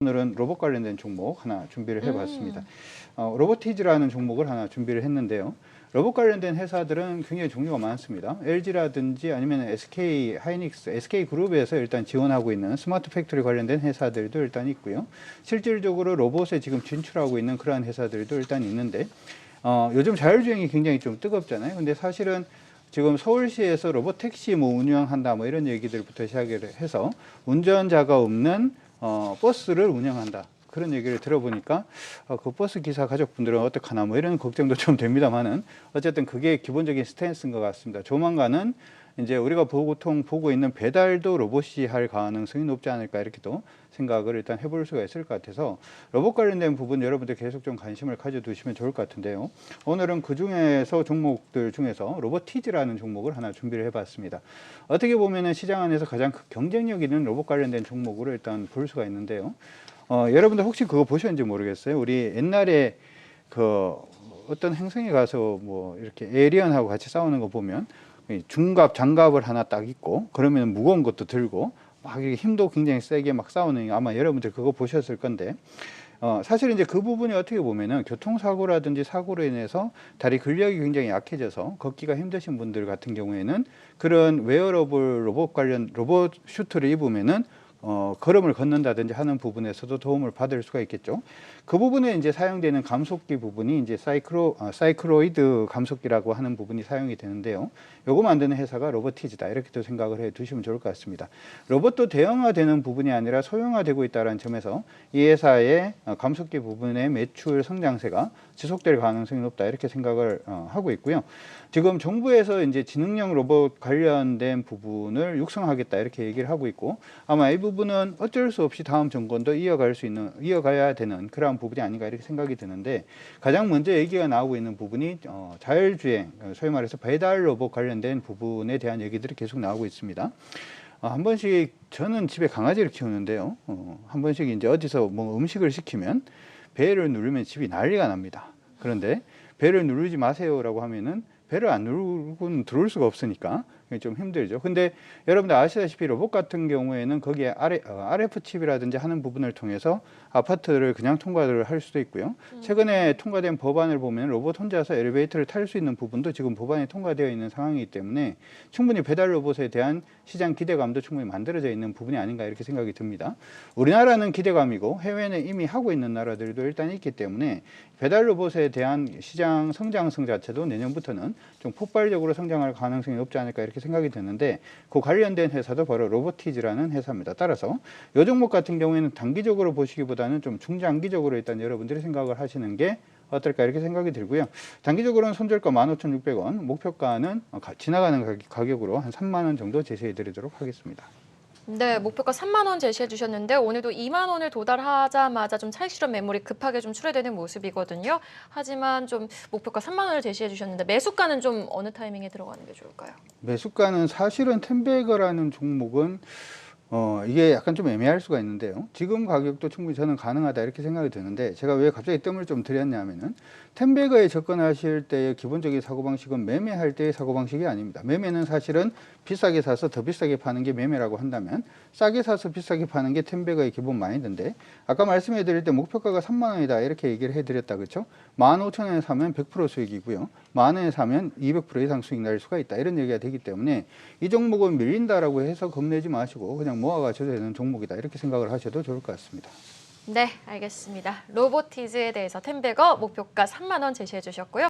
오늘은 로봇 관련된 종목 하나 준비를 해봤습니다. 로보티즈라는 종목을 하나 준비를 했는데요. 로봇 관련된 회사들은 굉장히 종류가 많습니다. LG라든지 아니면 SK 하이닉스, SK 그룹에서 일단 지원하고 있는 스마트 팩토리 관련된 회사들도 일단 있고요. 실질적으로 로봇에 지금 진출하고 있는 그러한 회사들도 일단 있는데, 요즘 자율주행이 굉장히 좀 뜨겁잖아요. 근데 사실은 지금 서울시에서 로봇 택시 뭐 운영한다 뭐 이런 얘기들부터 시작을 해서 운전자가 없는 버스를 운영한다. 그런 얘기를 들어보니까 그 버스 기사 가족분들은 어떡하나 뭐 이런 걱정도 좀 됩니다만은 어쨌든 그게 기본적인 스탠스인 것 같습니다. 조만간은 이제 우리가 보통 보고 있는 배달도 로봇이 할 가능성이 높지 않을까 이렇게도 생각을 일단 해볼 수가 있을 것 같아서 로봇 관련된 부분 여러분들 계속 좀 관심을 가져두시면 좋을 것 같은데요. 오늘은 그 중에서 종목들 중에서 로보티즈라는 종목을 하나 준비를 해봤습니다. 어떻게 보면은 시장 안에서 가장 경쟁력 있는 로봇 관련된 종목으로 일단 볼 수가 있는데요. 여러분들 혹시 그거 보셨는지 모르겠어요. 우리 옛날에 그 어떤 행성에 가서 뭐 이렇게 에이리언하고 같이 싸우는 거 보면 중갑, 장갑을 하나 딱 입고 그러면 무거운 것도 들고 막 힘도 굉장히 세게 막 싸우는 아마 여러분들 그거 보셨을 건데 사실 이제 그 부분이 어떻게 보면은 교통사고라든지 사고로 인해서 다리 근력이 굉장히 약해져서 걷기가 힘드신 분들 같은 경우에는 그런 웨어러블 로봇 관련 로봇 슈트를 입으면은 걸음을 걷는다든지 하는 부분에서도 도움을 받을 수가 있겠죠. 그 부분에 이제 사용되는 감속기 부분이 이제 사이클로이드 감속기라고 하는 부분이 사용이 되는데요. 요거 만드는 회사가 로보티즈다. 이렇게도 생각을 해 두시면 좋을 것 같습니다. 로봇도 대형화되는 부분이 아니라 소형화되고 있다는 점에서 이 회사의 감속기 부분의 매출 성장세가 지속될 가능성이 높다. 이렇게 생각을 하고 있고요. 지금 정부에서 이제 지능형 로봇 관련된 부분을 육성하겠다. 이렇게 얘기를 하고 있고 아마 이 부분은 어쩔 수 없이 다음 정권도 이어가야 되는 그러한 부분이 아닌가 이렇게 생각이 드는데 가장 먼저 얘기가 나오고 있는 부분이 자율주행, 소위 말해서 배달 로봇 관련된 부분에 대한 얘기들이 계속 나오고 있습니다. 한 번씩 저는 집에 강아지를 키우는데요. 한 번씩 이제 어디서 뭐 음식을 시키면 배를 누르면 집이 난리가 납니다. 그런데 배를 누르지 마세요라고 하면은 배를 안 누르고는 들어올 수가 없으니까 좀 힘들죠. 근데 여러분들 아시다시피 로봇 같은 경우에는 거기에 RF 칩이라든지 하는 부분을 통해서 아파트를 그냥 통과를 할 수도 있고요. 최근에 통과된 법안을 보면 로봇 혼자서 엘리베이터를 탈 수 있는 부분도 지금 법안에 통과되어 있는 상황이기 때문에 충분히 배달 로봇에 대한 시장 기대감도 충분히 만들어져 있는 부분이 아닌가 이렇게 생각이 듭니다. 우리나라는 기대감이고 해외는 이미 하고 있는 나라들도 일단 있기 때문에 배달 로봇에 대한 시장 성장성 자체도 내년부터는 좀 폭발적으로 성장할 가능성이 높지 않을까 이렇게 생각이 드는데 그 관련된 회사도 바로 로보티즈라는 회사입니다. 따라서 이 종목 같은 경우에는 단기적으로 보시기보다는 좀 중장기적으로 일단 여러분들이 생각을 하시는 게 어떨까 이렇게 생각이 들고요. 단기적으로는 손절가 15,600원, 목표가는 지나가는 가격으로 한 3만 원 정도 제시해 드리도록 하겠습니다. 네, 목표가 3만 원 제시해 주셨는데 오늘도 2만 원을 도달하자마자 좀 차익 실현 매물이 급하게 좀 출회되는 모습이거든요. 하지만 좀 목표가 3만 원을 제시해 주셨는데 매수가는 좀 어느 타이밍에 들어가는 게 좋을까요? 매수가는 사실은 텐베거라는 종목은 이게 약간 좀 애매할 수가 있는데요. 지금 가격도 충분히 저는 가능하다 이렇게 생각이 드는데 제가 왜 갑자기 뜸을 좀 들였냐면은 텐베거에 접근하실 때의 기본적인 사고방식은 매매할 때의 사고방식이 아닙니다. 매매는 사실은 비싸게 사서 더 비싸게 파는 게 매매라고 한다면 싸게 사서 비싸게 파는 게 텐베거의 기본 마인드인데 아까 말씀해 드릴 때 목표가가 3만 원이다 이렇게 얘기를 해드렸다 그렇죠? 15,000원에 사면 100% 수익이고요. 만 원에 사면 200% 이상 수익 날 수가 있다 이런 얘기가 되기 때문에 이 종목은 밀린다라고 해서 겁내지 마시고 그냥 모아가셔도 되는 종목이다 이렇게 생각을 하셔도 좋을 것 같습니다. 네, 알겠습니다. 로보티즈에 대해서 텐베거 목표가 3만 원 제시해 주셨고요.